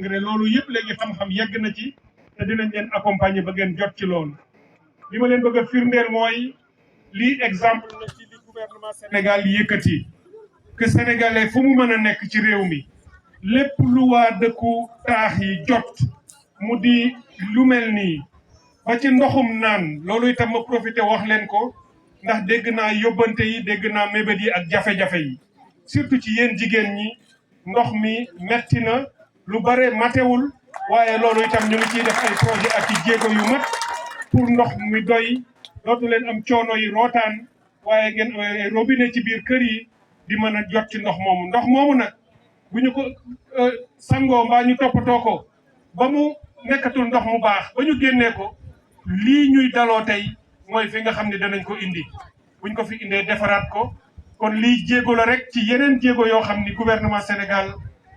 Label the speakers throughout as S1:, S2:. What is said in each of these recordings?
S1: engrais loolu yëpp léegi xam-xam yegg na ci te dinañ leen accompagner ba ngeen jot ci loolu li ma leen bëgg a firndeel mooy lii exemple la ci li gouvernement Sénégal yëkkati que sénégalais fu mu mën a nekk ci réew mi lépp lu waa dëkku taax yi jot mu di lu mel nii ba ci ndoxum naan loolu itam ma profité wax leen ko ndax dégg naa yóbbante yi dégg naa mébét yi ak jafe-jafe yi surtout ci yéen jigéen ñi ndox mi metti na lu bare matewul waaye loolu itam ñu ngi ciy def ay projet ak i jéego yu mat pour ndox mi doy dootu leen am coono yi rootaan waaye ngeen ay robinet ci biir kër yi di mën a jot ci ndox moomu nag bu ñu ko sangoo mbaa ñu toppatoo ko ba mu nekkatul ndox mu baax ba ñu génnee ko lii ñuy daloo tey mooy fi nga xam ne danañ ko indi buñ ko fi indee defaraat ko kon lii jéego la rek ci yeneen jéego yoo xam ni gouvernement Sénégal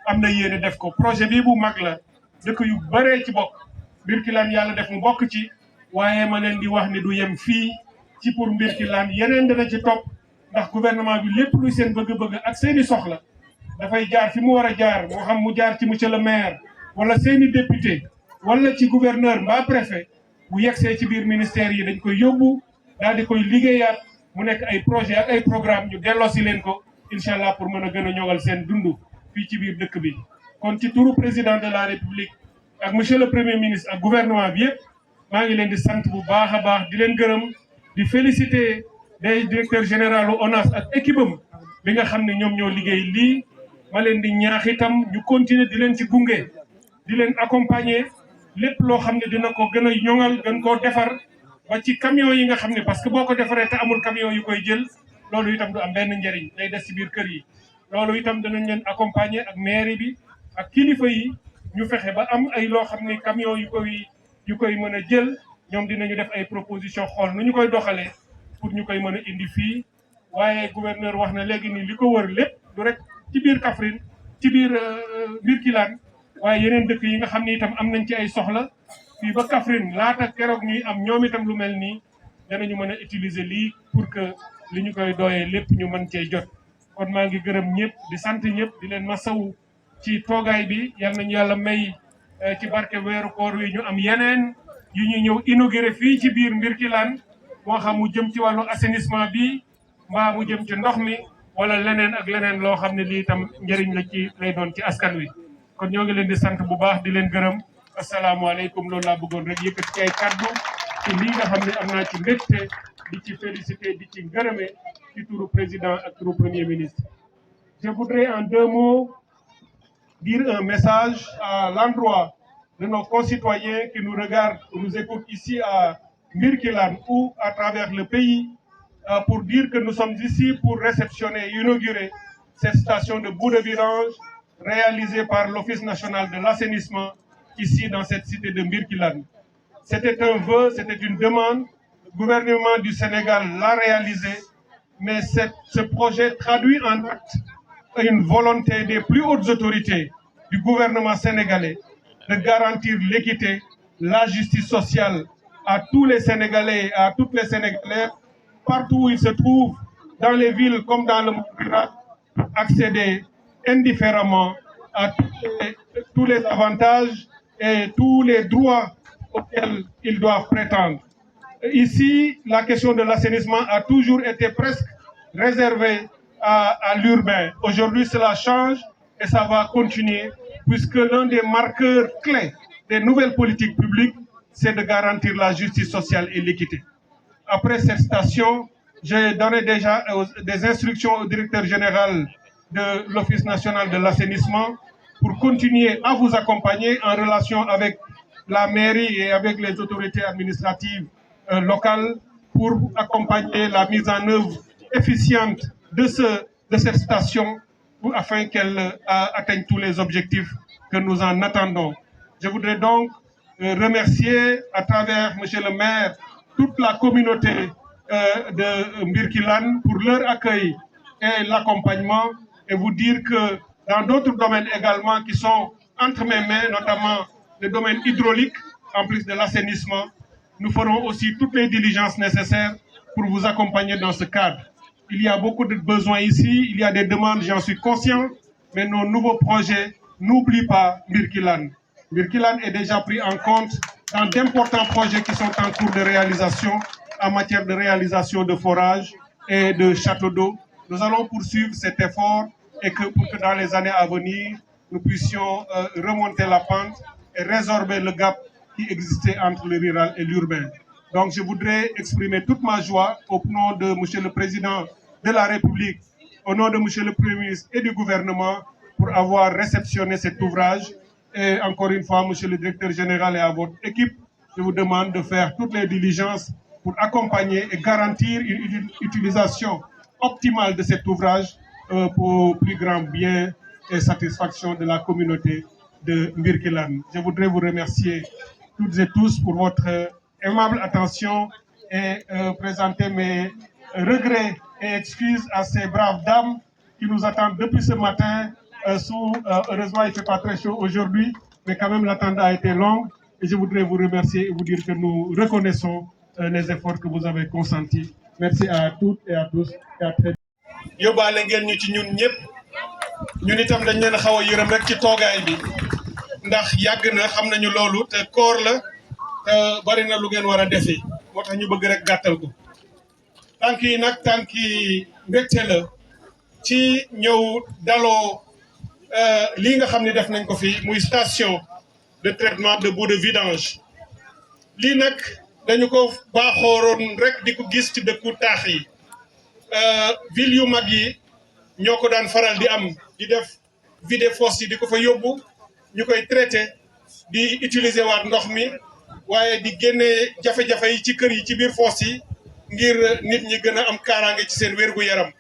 S1: am na yéene def ko projet bii bu mag la dëkk yu baree ci bokk Birkelane yàlla def mu bokk ci waaye ma leen di wax ni du yem fii ci pour Birkelane yeneen dana ci topp ndax gouvernement bi lépp luy seen bëgg-bëgg ak seeni soxla dafay jaar fi mu war a jaar moo xam mu jaar ci monsieur le maire wala seeni député wala ci gouverneur mbaa préfet bu yegsee ci biir ministère yi dañ koy yóbbu daal di koy liggéeyaat mu nekk ay projet ak ay programme ñu delloosi leen ko incha allah pour mën a gën a ñoŋal seen dund fii ci biir dëkk bi. kon ci turu président de la république ak monsieur le premier ministre ak gouvernement bi yëpp maa ngi leen di sant bu baax a baax di leen gërëm di féliciter des directeurs généraux ONAS ak équipe am bi nga xam ne ñoom ñoo liggéey lii ma leen di ñaax itam ñu continuer di leen ci gunge di leen accompagner lépp loo xam ne dina ko gën a ñoŋal gën koo defar ba ci camion yi nga xam ne parce que boo ko defaree te amul camion yu koy jël loolu itam du am benn njëriñ day des ci biir kër yi loolu itam danañ leen accompagner ak mairie bi ak kilifa yi ñu fexe ba am ay loo xam ne camion yu koy mën a jël ñoom dinañu def ay proposition xool nu ñu koy doxalee pour ñu koy mën a indi fii waaye gouverneur wax na léegi ni li ko wër lépp du rek ci biir Kaffrine ci biir Birkelane waaye yeneen dëkk yi nga xam ne itam am nañ ci ay soxla fii ba Kaffrine laata keroog ñuy am ñoom itam lu mel nii danañu mën a utiliser lii pour que li ñu koy doyee lépp ñu mën cee jot kon maa ngi gërëm ñëpp di sant ñëpp di leen masawu ci toogaay bi yal nañu yàlla may ci barke weeru koor wi ñu am yeneen yu ñu ñëw inauguré fii ci biir Birkelane moo xam mu jëm ci wàllu assainissement bi mbaa mu jëm ci ndox mi wala leneen ak leneen loo xam ne lii itam njëriñ la ci lay doon ci askan wi kon ñoo ngi leen di sant bu baax di leen gërëm asalaamaaleykum loolu laa bëggoon rek yëkkati ci ay kaddu ci lii nga xam ne am naa ci mbégte di ci félicité di ci gërëme ci turu président ak turu premier ministre. Je voudrais en 2 mots dire un message à l'endroit de nos concitoyens qui nous regardent ou nous écoutent ici à Birkelane ou à travers le pays pour dire que nous sommes ici pour réceptionner et inaugurer cette station de bout de vidange réalisée par l'Office national de l'assainissement ici dans cette cité de Birkelane. C'était un vœu, c'était une demande. Le gouvernement du Sénégal l'a réalisé, mais ce projet traduit en acte une volonté des plus hautes autorités du gouvernement sénégalais de garantir l'équité, la justice sociale à tous les Sénégalais et à toutes les Sénégalaises, partout où ils se trouvent, dans les villes comme dans le monde rural, accéder indifféremment à tous les avantages et tous les droits auxquels ils doivent prétendre. Ici, la question de l'assainissement a toujours été presque réservée à l'urbain. Aujourd'hui, cela change et ça va continuer puisque l'un des marqueurs clés des nouvelles politiques publiques, c'est de garantir la justice sociale et l'équité. Après cette station, j'ai donné déjà des instructions au directeur général de l'Office national de l'assainissement pour continuer à vous accompagner en relation avec la mairie et avec les autorités administratives locales pour accompagner la mise en œuvre efficiente de cette station afin qu'elle atteigne tous les objectifs que nous en attendons. Je voudrais donc remercier à travers monsieur le maire toute la communauté de Birkelane pour leur accueil et l'accompagnement et vous dire que dans d'autres domaines également qui sont entre mes mains, notamment le domaine hydraulique, en plus de l'assainissement, nous ferons aussi toutes les diligences nécessaires pour vous accompagner dans ce cadre. Il y a beaucoup de besoins ici, il y a des demandes, j'en suis conscient, mais nos nouveaux projets n'oublient pas Birkelane. Birkelane est déjà pris en compte dans d'importants projets qui sont en cours de réalisation en matière de réalisation de forages et de châteaux d'eau. Nous allons poursuivre cet effort et pour que dans les années à venir, nous puissions remonter la pente et résorber le gap qui existait entre le rural et l'urbain. Donc je voudrais exprimer toute ma joie au nom de M. le Président de la République, au nom de M. le Premier ministre et du gouvernement pour avoir réceptionné cet ouvrage. Et encore une fois, M. le Directeur général et à votre équipe, je vous demande de faire toutes les diligences pour accompagner et garantir une utilisation optimale de cet ouvrage pour plus grand bien et satisfaction de la communauté de Birkelane. Je voudrais vous remercier toutes et tous pour votre aimable attention et présenter mes regrets et excuses à ces braves dames qui nous attendent depuis ce matin. Heureusement, il ne fait pas très chaud aujourd'hui, mais quand même l'attente a été longue. Et je voudrais vous remercier et vous dire que nous reconnaissons les efforts que vous avez consentis. Merci à toutes et à tous et à très bientôt. Yóbbaale ngeen ñu ci ñun ñëpp ñun itam dañ leen xaw a yërëm rek ci toogaay bi ndax yàgg na xam nañu loolu te koor la te bari na lu ngeen war a defi moo tax ñu bëgg rek gàttal ko tànk yi nag tànk yi mbégte la ci ñëw daloo lii nga xam ne def nañ ko fi muy station de traitement de boue de vidange lii nag dañu ko baaxooroon rek di ko gis ci dëkku taax yi ville yu mag yi ñoo ko daan faral di am di def vider fosse yi di ko fa yóbbu ñu koy traité di utiliser waat ndox mi waaye di génnee jafe-jafe yi ci kër yi ci biir fosse yi ngir nit ñi gën a am kaaraange ci seen wér-gu-yaram